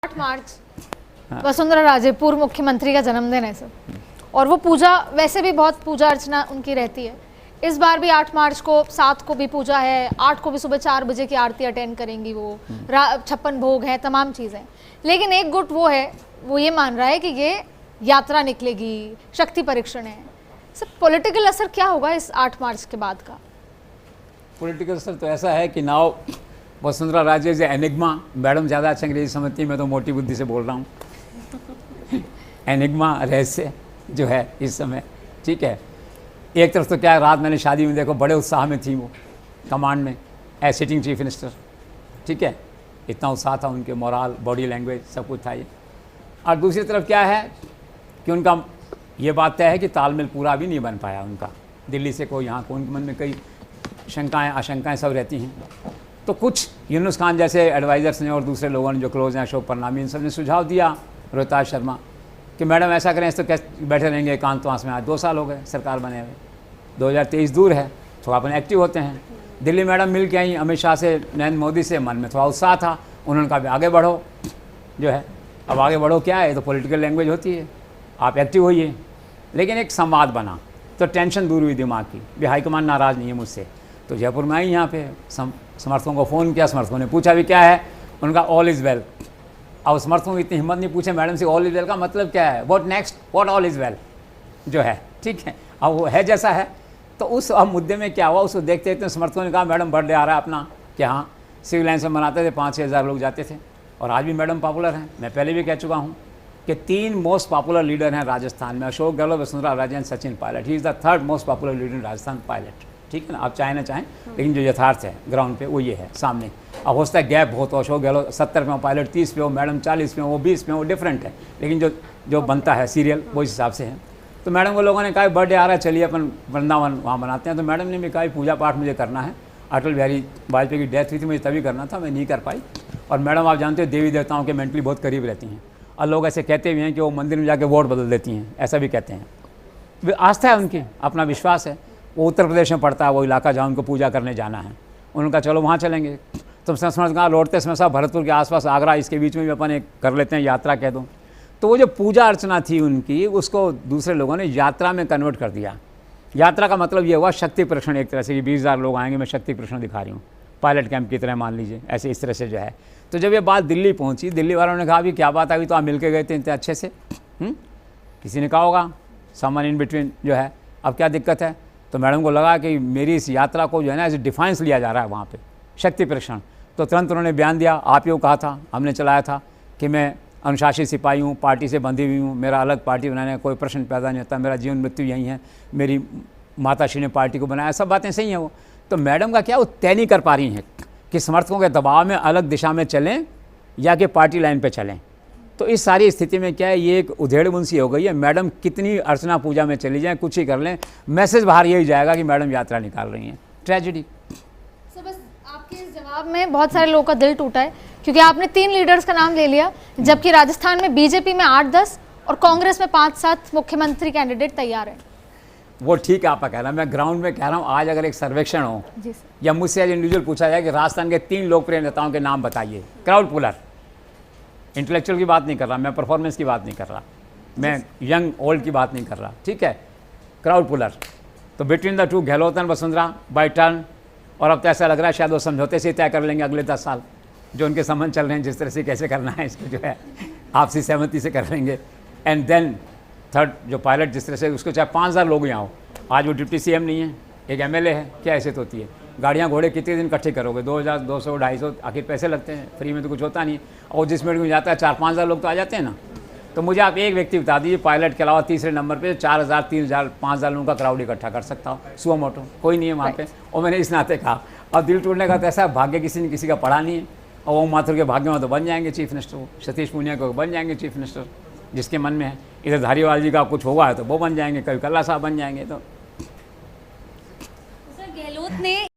8 मार्च वसुंधरा राजे पूर्व मुख्यमंत्री का जन्मदिन है सर, और वो पूजा वैसे भी बहुत पूजा अर्चना उनकी रहती है। इस बार भी 8 मार्च को 7 को भी पूजा है, 8 को भी सुबह 4 बजे की आरती अटेंड करेंगी वो, 56 भोग है, तमाम चीज़ें। लेकिन एक गुट वो है, वो ये मान रहा है कि ये यात्रा निकलेगी, शक्ति परीक्षण है। सर पॉलिटिकल असर क्या होगा इस 8 मार्च के बाद का? पॉलिटिकल असर तो ऐसा है कि now Vasundhara Raje is enigma. Madam ज़्यादा अच्छा अंग्रेजी समझती है, मैं तो मोटी बुद्धि से बोल रहा हूँ। एनिग्मा, रहस्य जो है इस समय, ठीक है। एक तरफ तो क्या है, रात मैंने शादी में देखो बड़े उत्साह में थी वो कमांड में एज सिटिंग चीफ मिनिस्टर, ठीक है। इतना उत्साह था उनके, मोरल, बॉडी लैंग्वेज सब कुछ था ये। और दूसरी तरफ क्या है कि उनका ये बात तय है कि तालमेल पूरा भी नहीं बन पाया उनका दिल्ली से कोई यहाँ को। उनके मन में कई शंकाएँ आशंकाएँ सब रहती हैं। तो कुछ यूनुस खान जैसे एडवाइज़र्स ने और दूसरे लोगों ने जो क्लोज हैं, अशोक परनामी, इन सब ने सुझाव दिया, रोहिताज शर्मा, कि मैडम ऐसा करें, इस तो कैसे बैठे रहेंगे एकांतवास में। आज 2 साल हो गए सरकार बने हुए, 2023 दूर है, थोड़ा अपन एक्टिव होते हैं। दिल्ली मैडम मिल के आई अमित शाह से, नरेंद्र मोदी से, मन में थोड़ा उत्साह था। उन्होंने कहा आगे बढ़ो जो है। अब आगे बढ़ो क्या है, तो पॉलिटिकल लैंग्वेज होती है, आप एक्टिव होइए। लेकिन एक संवाद बना तो टेंशन दूर हुई दिमाग की, भी हाईकमान नाराज़ नहीं है मुझसे। तो जयपुर में आई, यहाँ पे समर्थकों को फ़ोन किया, समर्थकों ने पूछा भी क्या है, उनका ऑल इज़ वेल। अब समर्थकों की इतनी हिम्मत नहीं पूछे मैडम से ऑल इज़ वेल का मतलब क्या है, what next, what all is well जो है, ठीक है। अब वो है जैसा है। तो उस अब मुद्दे में क्या हुआ उसको देखते देखते समर्थकों ने कहा मैडम बर्थडे आ रहा है अपना, कि हाँ सिविल लाइन से मनाते थे, 5-6 हज़ार लोग जाते थे। और आज भी मैडम पॉपुलर हैं। मैं पहले भी कह चुका हूँ कि 3 मोस्ट पॉपुलर लीडर हैं राजस्थान में, Ashok Gehlot, Vasundhara Raje and Sachin Pilot. He is the 3rd most popular leader in Rajasthan, Pilot, ठीक है ना। आप चाहें ना चाहें, लेकिन जो यथार्थ है ग्राउंड पे वो ये है सामने। अब हो सकता है गैप बहुत हो, अशोक गहलोत 70 पे हो, पायलट 30 पे हो, मैडम 40 पे हो, वो 20 पे हो, वो डिफरेंट है। लेकिन जो बनता है सीरियल वो इस हिसाब से है। तो मैडम को लोगों ने कहा बर्थडे आ रहा है, चलिए अपन वृंदावन वहाँ बनाते हैं। तो मैडम ने भी कहा पूजा पाठ मुझे करना है, अटल बिहारी वाजपेयी की डेथ हुई थी, मुझे तभी करना था, मैं नहीं कर पाई। और मैडम आप जानते हो देवी देवताओं के मेंटली बहुत करीब रहती हैं, और लोग ऐसे कहते भी हैं कि वो मंदिर में जाके वोट बदल देती हैं, ऐसा भी कहते हैं। वे आस्था है उनकी, अपना विश्वास है। वो उत्तर प्रदेश में पड़ता है वो इलाका जहाँ उनको पूजा करने जाना है। उन्होंने कहा चलो वहाँ चलेंगे। तो समझ कहा लौटते समय साहब भरतपुर के आसपास, आगरा, इसके बीच में भी अपन एक कर लेते हैं यात्रा कह दूँ। तो वो जो पूजा अर्चना थी उनकी, उसको दूसरे लोगों ने यात्रा में कन्वर्ट कर दिया। यात्रा का मतलब ये हुआ शक्ति प्रदर्शन, एक तरह से कि 20,000 लोग आएंगे, मैं शक्ति प्रदर्शन दिखा रही हूँ, पायलट कैंप की तरह मान लीजिए, ऐसे इस तरह से जो है। तो जब ये बात दिल्ली पहुँची, दिल्ली वालों ने कहा अभी क्या बात, अभी तो आप मिल के गए थे इतने अच्छे से, किसी ने कहा होगा समवन इन बिटवीन जो है, अब क्या दिक्कत है। तो मैडम को लगा कि मेरी इस यात्रा को जो है ना एज डिफाइंस लिया जा रहा है वहाँ पे, शक्ति परीक्षण। तो तुरंत उन्होंने बयान दिया, आप ही को कहा था, हमने चलाया था, कि मैं अनुशासित सिपाही हूँ, पार्टी से बंधी हुई हूँ, मेरा अलग पार्टी बनाने का कोई प्रश्न पैदा नहीं होता, मेरा जीवन मृत्यु यही है, मेरी माताश्री ने पार्टी को बनाया, सब बातें सही हैं वो। तो मैडम का क्या वो तय नहीं कर पा रही हैं कि समर्थकों के दबाव में अलग दिशा में चलें या कि पार्टी लाइन पे चलें। तो इस सारी स्थिति में क्या है, ये एक उधेड़-बुन सी हो गई है। मैडम कितनी अर्चना पूजा में चली जाएं, कुछ ही कर लें, मैसेज बाहर यही जाएगा कि मैडम यात्रा निकाल रही हैं। ट्रेजेडी। सो बस आपके इस जवाब में बहुत सारे लोगों का दिल टूटा है, क्योंकि आपने 3 लीडर्स का नाम ले लिया, जबकि राजस्थान में बीजेपी में 8-10 और कांग्रेस में 5-7 मुख्यमंत्री कैंडिडेट तैयार हैं। वो ठीक है आपका कहना, मैं ग्राउंड में कह रहा हूँ। आज अगर एक सर्वेक्षण हो या मुझसे एज इंडिविजुअल पूछा जाए कि राजस्थान के 3 लोकप्रिय नेताओं के नाम बताइए, क्राउड पुलर, इंटेलेक्चुअल की बात नहीं कर रहा मैं, परफॉर्मेंस की बात नहीं कर रहा मैं, यंग ओल्ड की बात नहीं कर रहा, ठीक है, क्राउड पुलर। तो between the 2 Gehlot and Vasundhara by turn. और अब तो ऐसा लग रहा है शायद वो समझौते से तय कर लेंगे अगले 10 साल, जो उनके संबंध चल रहे हैं जिस तरह से कैसे करना है इसको जो है आपसी सहमति से कर लेंगे। एंड देन 3rd जो पायलट, जिस तरह से उसको चाहे 5,000 लोग यहाँ हो, आज वो डिप्टी CM नहीं है, एक MLA है, क्या हैसियत होती है। गाड़ियाँ घोड़े कितने दिन इकट्ठे करोगे, 2,000, 200, 250, आखिर पैसे लगते हैं, फ्री में तो कुछ होता नहीं। और जिस मिनट में जाता है 4-5 हज़ार लोग तो आ जाते हैं ना। तो मुझे आप एक व्यक्ति बता दीजिए पायलट के अलावा तीसरे नंबर पे 4,000, 3,000, 5,000 लोगों का क्राउड इकट्ठा कर सकता हो, सुओ मोटो, कोई नहीं है वहाँ पे। और मैंने इस नाते कहा, अब दिल टूटने का तो ऐसा भाग्य किसी ने किसी का पढ़ा नहीं है। और ओम माथुर के भाग्य में तो बन जाएंगे चीफ मिनिस्टर, वो सतीश पूनिया को बन जाएंगे चीफ मिनिस्टर, जिसके मन में है। इधर धारीवाल जी का कुछ होगा है तो वो बन जाएंगे, कभी कल्ला साहब बन जाएंगे। तो गहलोत ने